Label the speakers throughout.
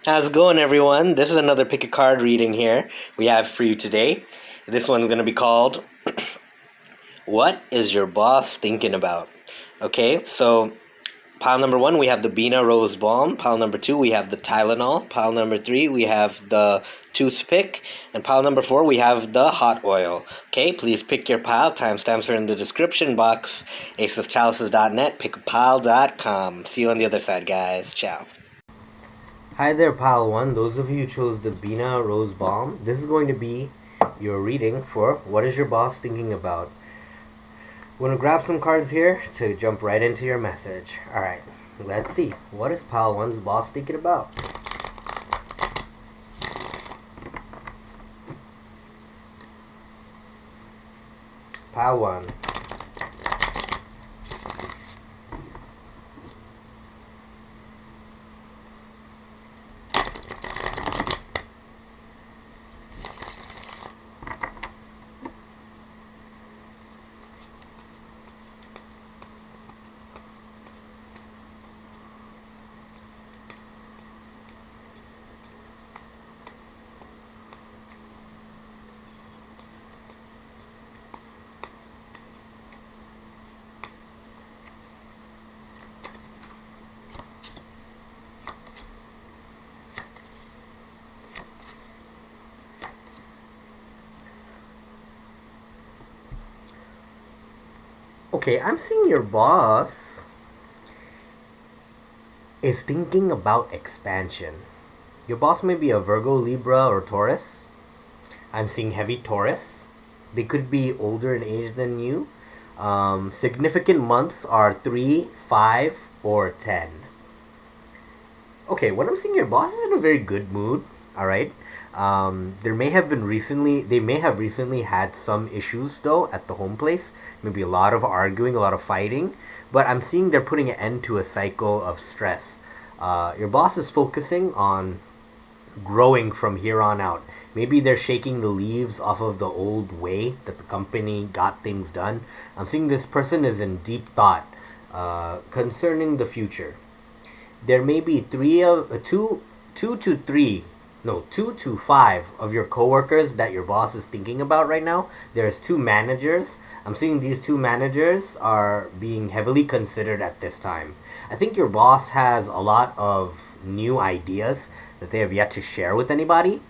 Speaker 1: How's it going, everyone? This is another pick a card reading here we have for you today. This one's going to be called What is Your Boss Thinking About? Okay, so pile number 1, we have the Bina Rose Balm. Pile number 2, we have the Tylenol. Pile number 3, we have the Toothpick. And pile number 4, we have the Hot Oil. Okay, please pick your pile. Timestamps are in the description box. aceofchalices.net, pickapile.com. See you on the other side, guys. Ciao. Hi there, Pile 1. Those of you who chose the Bina Rose Balm, this is going to be your reading for What is Your Boss Thinking About? We're going to grab some cards here to jump right into your message. Alright, let's see. What is Pile 1's boss thinking about? Pile 1. Okay, I'm seeing your boss is thinking about expansion. Your boss may be a Virgo, Libra, or Taurus. I'm seeing heavy Taurus. They could be older in age than you. Significant months are 3, 5, or 10. Okay, what I'm seeing, your boss is in a very good mood. All right. They may have recently had some issues though at the home place. Maybe a lot of arguing, a lot of fighting. But I'm seeing they're putting an end to a cycle of stress. Your boss is focusing on growing from here on out. Maybe they're shaking the leaves off of the old way that the company got things done. I'm seeing this person is in deep thought concerning the future. There may be two to five of your coworkers that your boss is thinking about right now. There's 2 managers. I'm seeing these 2 managers are being heavily considered at this time. I think your boss has a lot of new ideas that they have yet to share with anybody.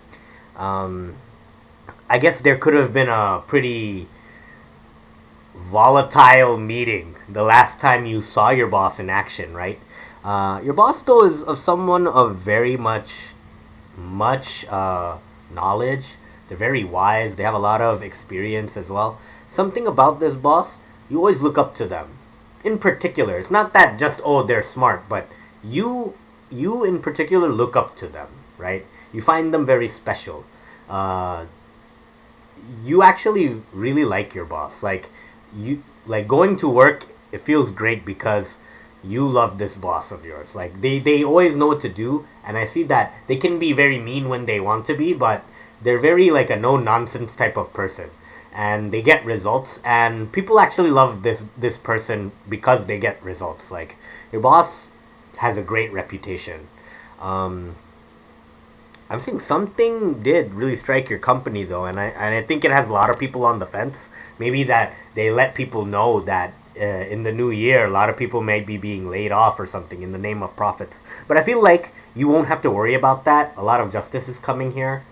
Speaker 1: I guess there could have been a pretty volatile meeting the last time you saw your boss in action, right? Your boss, though, is of someone of very much knowledge. They're very wise. They have a lot of experience as well. Something about this boss, you always look up to them. In particular, it's not that just, oh, they're smart, but you in particular look up to them, right? You find them very special. You actually really like your boss. Like going to work, it feels great because you love this boss of yours. Like they always know what to do, and I see that they can be very mean when they want to be, but they're very like a no nonsense type of person, and they get results, and people actually love this person because they get results. Like your boss has a great reputation. I'm seeing something did really strike your company though, and I think it has a lot of people on the fence. Maybe that they let people know that in the new year, a lot of people may be being laid off or something in the name of profits. But I feel like you won't have to worry about that. A lot of justice is coming here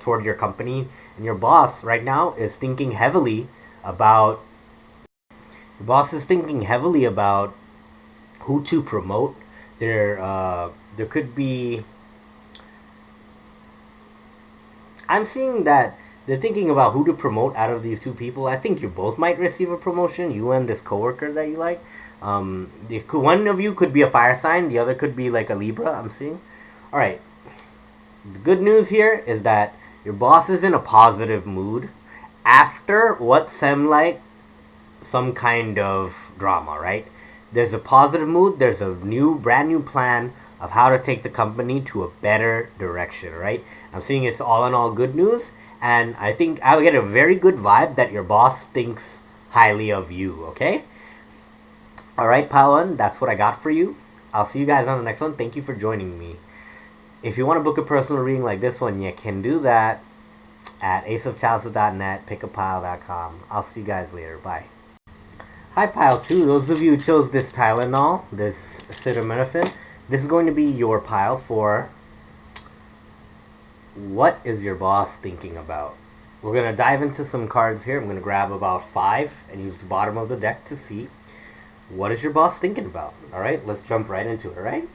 Speaker 1: toward your company, and your boss right now is thinking heavily about. Your boss is thinking heavily about who to promote. There could be. I'm seeing that they're thinking about who to promote out of these 2 people. I think you both might receive a promotion, you and this coworker that you like. One of you could be a fire sign, the other could be like a Libra, I'm seeing. Alright. The good news here is that your boss is in a positive mood after what seemed like some kind of drama, right? There's a positive mood, there's a brand new plan of how to take the company to a better direction, right? I'm seeing it's all in all good news, and I think I'll get a very good vibe that your boss thinks highly of you, okay? Alright, Pawan, that's what I got for you. I'll see you guys on the next one. Thank you for joining me. If you want to book a personal reading like this one, you can do that at aceofchalices.net, pickapile.com. I'll see you guys later. Bye. Hi, Pile 2. Those of you who chose this Tylenol, this acetaminophen, this is going to be your pile for what is your boss thinking about? We're going to dive into some cards here. I'm going to grab about 5 and use the bottom of the deck to see what is your boss thinking about. All right, let's jump right into it, all right?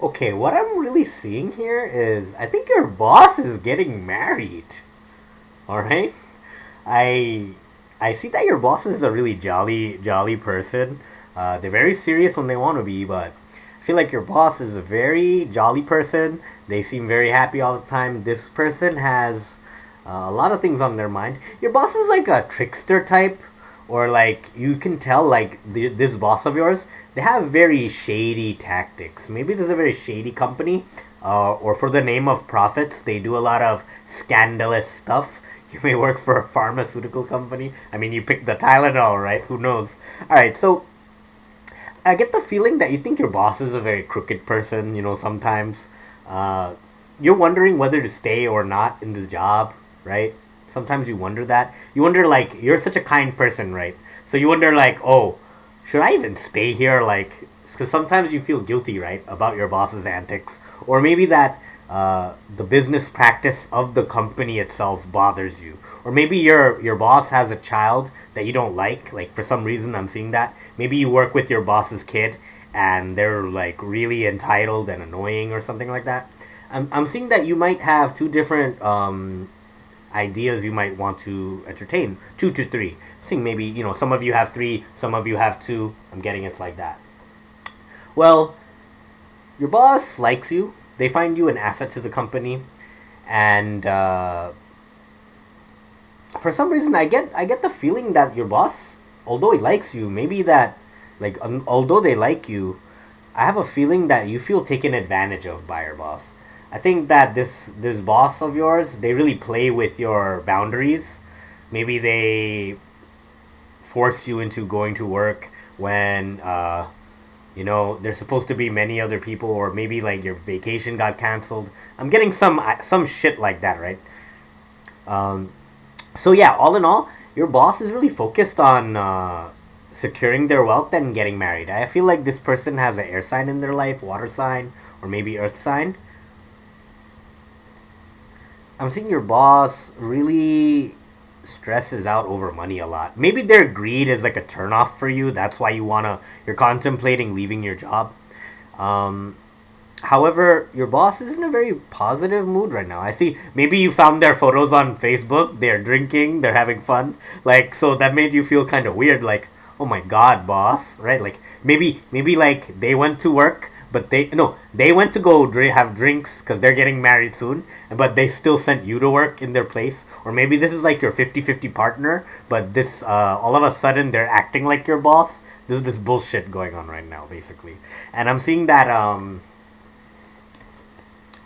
Speaker 1: Okay, what I'm really seeing here is I think your boss is getting married. All right? I I see that your boss is a really jolly person. They're very serious when they want to be, but I feel like your boss is a very jolly person. They seem very happy all the time. This person has a lot of things on their mind. Your boss is like a trickster type, or like you can tell like this boss of yours, they have very shady tactics. Maybe there's a very shady company, or for the name of profits, they do a lot of scandalous stuff. You may work for a pharmaceutical company. I mean, you picked the Tylenol, right? Who knows? All right, so I get the feeling that you think your boss is a very crooked person. You know, sometimes you're wondering whether to stay or not in this job, right? Sometimes you wonder that. You wonder, like, you're such a kind person, right? So you wonder, like, oh, should I even stay here? Like, because sometimes you feel guilty, right, about your boss's antics. Or maybe that the business practice of the company itself bothers you. Or maybe your boss has a child that you don't like. Like, for some reason, I'm seeing that. Maybe you work with your boss's kid and they're, like, really entitled and annoying or something like that. I'm seeing that you might have two different ideas you might want to entertain. 2 to 3. I think maybe, you know, some of you have 3, some of you have 2. I'm getting it's like that. Well, your boss likes you. They find you an asset to the company, and for some reason, I get the feeling that your boss, although he likes you, maybe that, like, although they like you, I have a feeling that you feel taken advantage of by your boss. I think that this boss of yours, they really play with your boundaries. Maybe they force you into going to work when you know there's supposed to be many other people, or maybe like your vacation got canceled. I'm getting some shit like that, right? Um, so yeah, all in all, your boss is really focused on securing their wealth and getting married. I feel like this person has an air sign in their life, water sign, or maybe earth sign. I'm seeing your boss really stresses out over money a lot. Maybe their greed is like a turnoff for you. That's why you're contemplating leaving your job. Um, However, your boss is in a very positive mood right now. I see. Maybe you found their photos on Facebook. They're drinking. They're having fun. Like, so that made you feel kind of weird. Like, oh my god, boss, right? Like, maybe like they went to work, but they went to go have drinks because they're getting married soon. But they still sent you to work in their place. Or maybe this is like your 50-50 partner. But this all of a sudden they're acting like your boss. This is this bullshit going on right now, basically. And I'm seeing that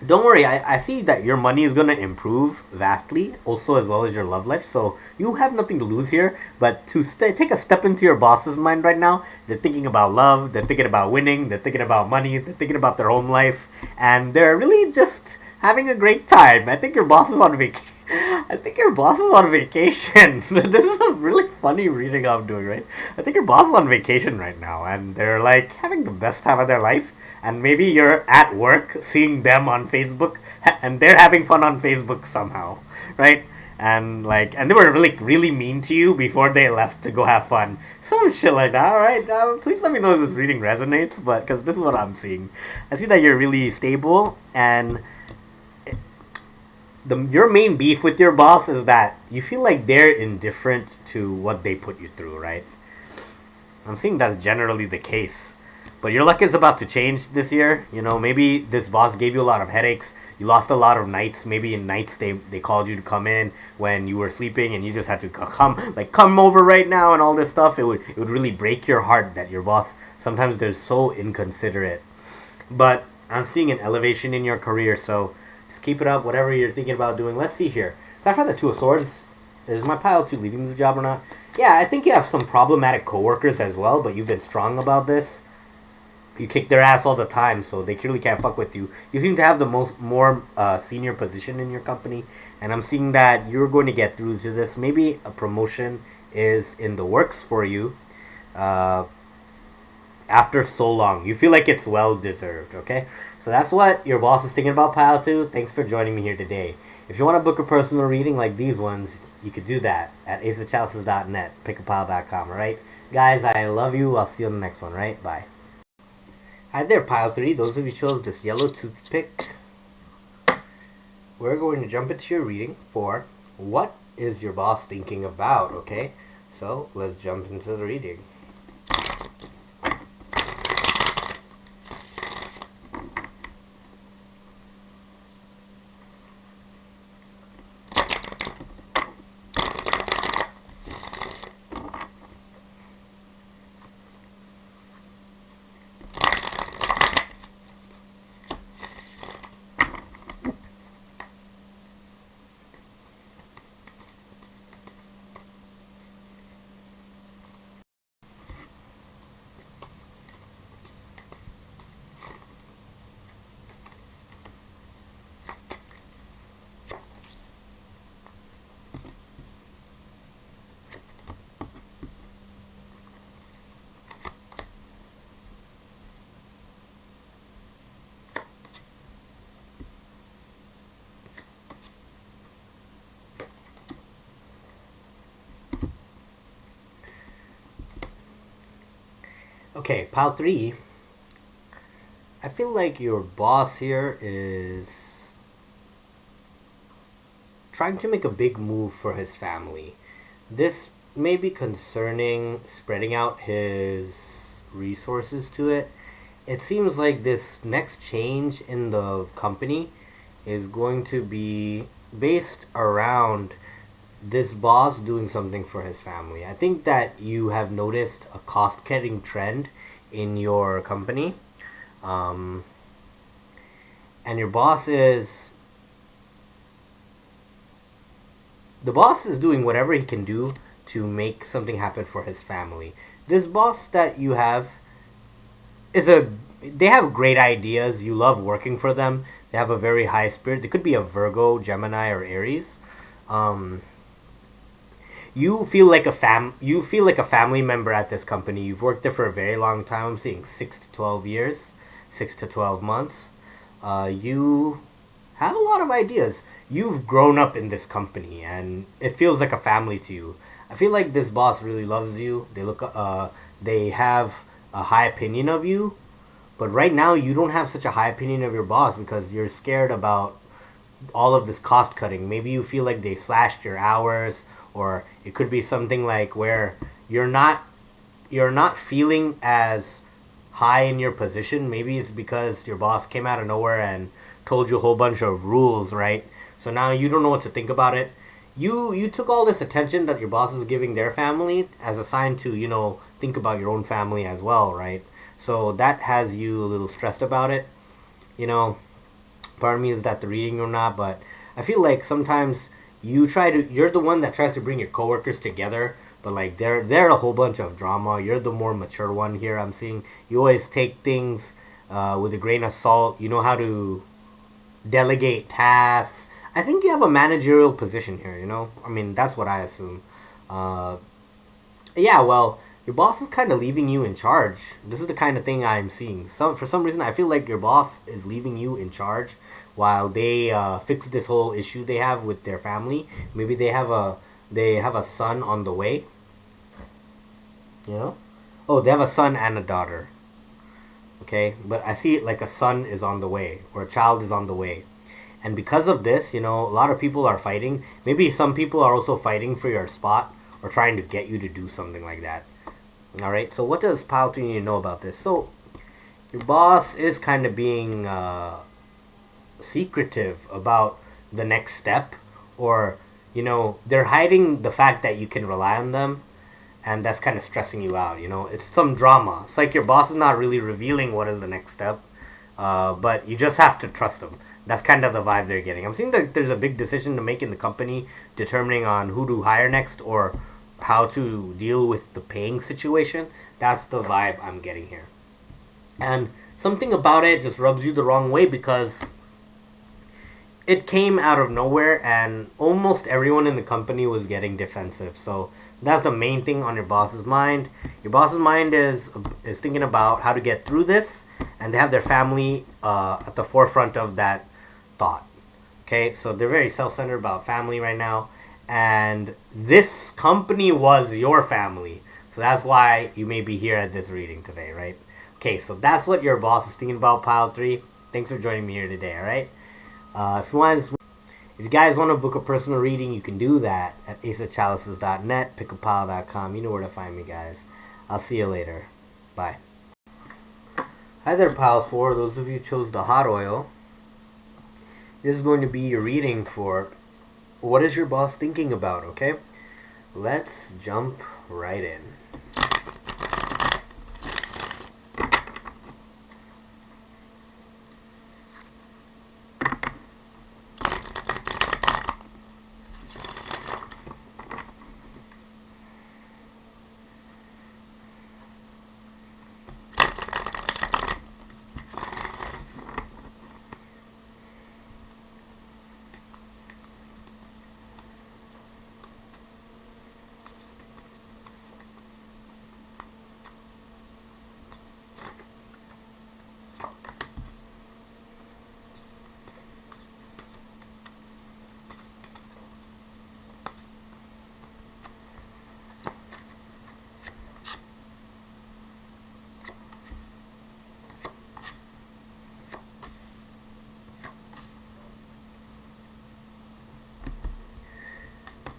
Speaker 1: don't worry, I see that your money is going to improve vastly, also as well as your love life. So you have nothing to lose here. But to take a step into your boss's mind right now, they're thinking about love, they're thinking about winning, they're thinking about money, they're thinking about their own life, and they're really just having a great time. I think your boss is on vacation. I think your boss is on vacation. This is a really funny reading I'm doing, right? I think your boss is on vacation right now, and they're like having the best time of their life. And maybe you're at work seeing them on Facebook, and they're having fun on Facebook somehow, right? and they were like really mean to you before they left to go have fun. Some shit like that. All right, please let me know if this reading resonates, but because this is what I'm seeing. I see that you're really stable, and your main beef with your boss is that you feel like they're indifferent to what they put you through, right? I'm seeing that's generally the case. But your luck is about to change this year. You know, maybe this boss gave you a lot of headaches. You lost a lot of nights. Maybe in nights they called you to come in when you were sleeping, and you just had to come over right now and all this stuff. It would really break your heart that your boss sometimes they're so inconsiderate. But I'm seeing an elevation in your career, so just keep it up. Whatever you're thinking about doing. Let's see here. Can I find the Two of Swords? Is my pile 2 leaving the job or not? Yeah, I think you have some problematic coworkers as well, but you've been strong about this. You kick their ass all the time, so they clearly can't fuck with you. You seem to have the more senior position in your company, and I'm seeing that you're going to get through to this. Maybe a promotion is in the works for you. After so long, you feel like it's well deserved. Okay, so that's what your boss is thinking about, pile 2. Thanks for joining me here today. If you want to book a personal reading like these ones, you could do that at aceofchalices.net, pickapile.com. All right, guys, I love you. I'll see you on the next one. Right, bye. Hi there, pile 3. Those of you chose this yellow toothpick, we're going to jump into your reading for what is your boss thinking about. Okay, so let's jump into the reading. Okay, pile 3. I feel like your boss here is trying to make a big move for his family. This may be concerning spreading out his resources to it. It seems like this next change in the company is going to be based around this boss doing something for his family. I think that you have noticed a cost cutting trend in your company. And your boss is doing whatever he can do to make something happen for his family. This boss that you have they have great ideas. You love working for them. They have a very high spirit. They could be a Virgo, Gemini, or Aries. You feel like a family member at this company. You've worked there for a very long time. I'm seeing 6 to 12 years, 6 to 12 months. You have a lot of ideas. You've grown up in this company, and it feels like a family to you. I feel like this boss really loves you. They have a high opinion of you, but right now you don't have such a high opinion of your boss because you're scared about all of this cost cutting. Maybe you feel like they slashed your hours, or it could be something like where you're not feeling as high in your position. Maybe it's because your boss came out of nowhere and told you a whole bunch of rules, right? So now you don't know what to think about it. You took all this attention that your boss is giving their family as a sign to, think about your own family as well, right? So that has you a little stressed about it. Part of me is that the reading or not, but I feel like sometimes you're the one that tries to bring your coworkers together, but like they're a whole bunch of drama. You're the more mature one here. I'm seeing you always take things with a grain of salt. You know how to delegate tasks. I think you have a managerial position here. I mean, that's what I assume. Yeah, well, your boss is kind of leaving you in charge. This is the kind of thing I'm seeing. For some reason, I feel like your boss is leaving you in charge while they fix this whole issue they have with their family. Maybe they have a son on the way. You know? Oh, they have a son and a daughter. Okay, but I see it like a son is on the way or a child is on the way. And because of this, a lot of people are fighting. Maybe some people are also fighting for your spot or trying to get you to do something like that. Alright, so what does pile 3 need to know about this? So, your boss is kind of being secretive about the next step. Or, they're hiding the fact that you can rely on them. And that's kind of stressing you out, It's some drama. It's like your boss is not really revealing what is the next step. But you just have to trust them. That's kind of the vibe they're getting. I'm seeing that there's a big decision to make in the company determining on who to hire next or how to deal with the paying situation. That's the vibe I'm getting here. And something about it just rubs you the wrong way because it came out of nowhere and almost everyone in the company was getting defensive. So that's the main thing on your boss's mind. Your boss's mind is thinking about how to get through this, and they have their family at the forefront of that thought. Okay, so they're very self-centered about family right now, and this company was your family, so that's why you may be here at this reading today, right? Okay, so that's what your boss is thinking about, pile 3. Thanks for joining me here today. All right, if you guys want to book a personal reading, you can do that at aceofchalices.net, pickapile.com. You know where to find me, guys. I'll see you later. Bye. Hi there, pile 4. Those of you who chose the hot oil, this is going to be your reading for what is your boss thinking about, okay? Let's jump right in.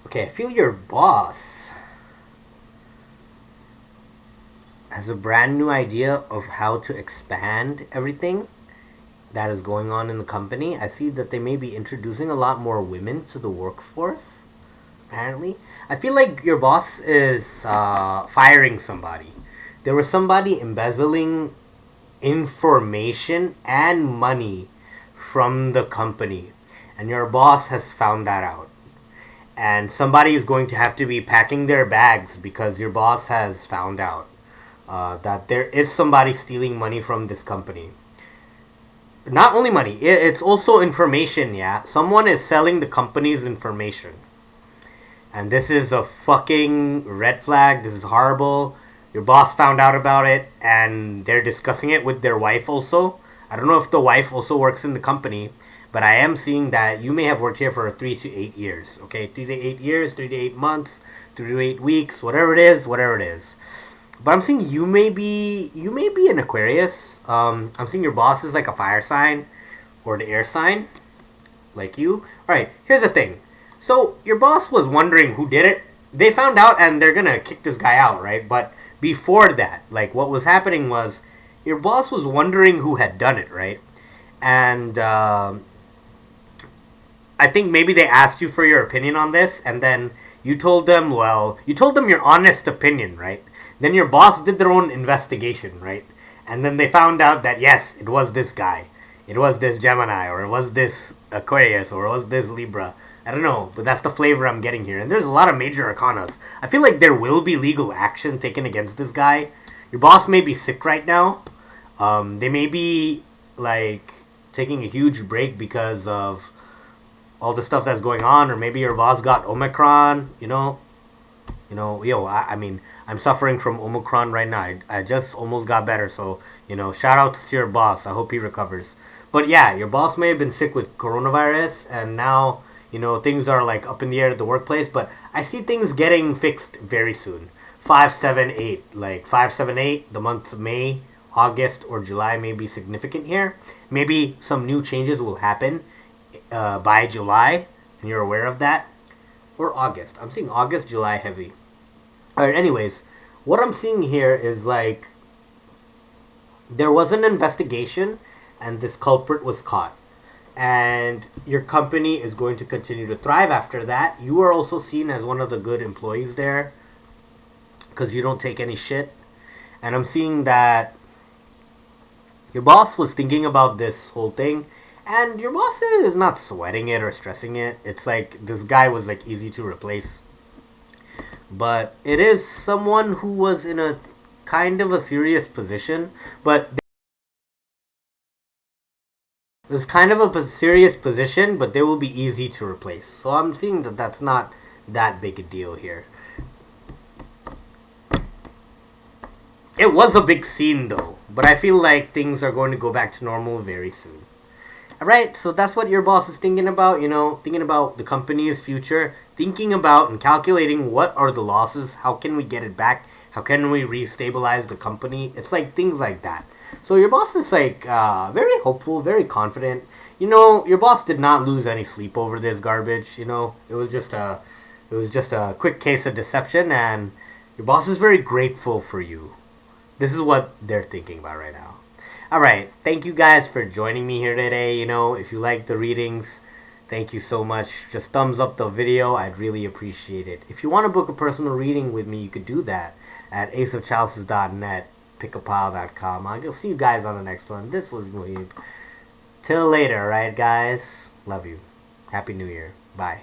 Speaker 1: Okay, I feel your boss has a brand new idea of how to expand everything that is going on in the company. I see that they may be introducing a lot more women to the workforce, apparently. I feel like your boss is firing somebody. There was somebody embezzling information and money from the company, and your boss has found that out. And somebody is going to have to be packing their bags because your boss has found out that there is somebody stealing money from this company. Not only money, it's also information, yeah? Someone is selling the company's information. And this is a fucking red flag. This is horrible. Your boss found out about it, and they're discussing it with their wife also. I don't know if the wife also works in the company, but I am seeing that you may have worked here for 3 to 8 years. Okay, 3 to 8 years, 3 to 8 months, 3 to 8 weeks, whatever it is, whatever it is. But I'm seeing you may be an Aquarius. I'm seeing your boss is like a fire sign or the air sign, like you. All right, here's the thing. So your boss was wondering who did it. They found out and they're gonna kick this guy out, right? But before that, like what was happening was your boss was wondering who had done it, right? And I think maybe they asked you for your opinion on this, and then you told them, your honest opinion, right? Then your boss did their own investigation, right? And then they found out that, yes, it was this guy. It was this Gemini, or it was this Aquarius, or it was this Libra. I don't know, but that's the flavor I'm getting here. And there's a lot of major arcanas. I feel like there will be legal action taken against this guy. Your boss may be sick right now. They may be, like, taking a huge break because of all the stuff that's going on, or maybe your boss got Omicron, You know, yo, I mean, I'm suffering from Omicron right now. I just almost got better, so, you know, shout out to your boss. I hope he recovers. But yeah, your boss may have been sick with coronavirus, and now, you know, things are like up in the air at the workplace, but I see things getting fixed very soon. 578, like 578, the month of May, August, or July may be significant here. Maybe some new changes will happen by July, and you're aware of that. Or August. I'm seeing August, July heavy. Alright, anyways, what I'm seeing here is like there was an investigation and this culprit was caught. And your company is going to continue to thrive after that. You are also seen as one of the good employees there because you don't take any shit. And I'm seeing that your boss was thinking about this whole thing, and your boss is not sweating it or stressing it. It's like this guy was like easy to replace. But it is someone who was in a kind of a serious position, but it's kind of a serious position, but they will be easy to replace. So I'm seeing that that's not that big a deal here. It was a big scene though, but I feel like things are going to go back to normal very soon. Alright, so that's what your boss is thinking about, you know, thinking about the company's future, thinking about and calculating what are the losses, how can we get it back, how can we restabilize the company. It's like things like that. So your boss is like very hopeful, very confident. You know, your boss did not lose any sleep over this garbage. You know, it was just a quick case of deception, and your boss is very grateful for you. This is what they're thinking about right now. Alright, thank you guys for joining me here today. You know, if you like the readings, thank you so much. Just thumbs up the video. I'd really appreciate it. If you want to book a personal reading with me, you could do that at aceofchalices.net, pickapile.com. I'll see you guys on the next one. This was Mohib. Till later, alright guys? Love you. Happy New Year. Bye.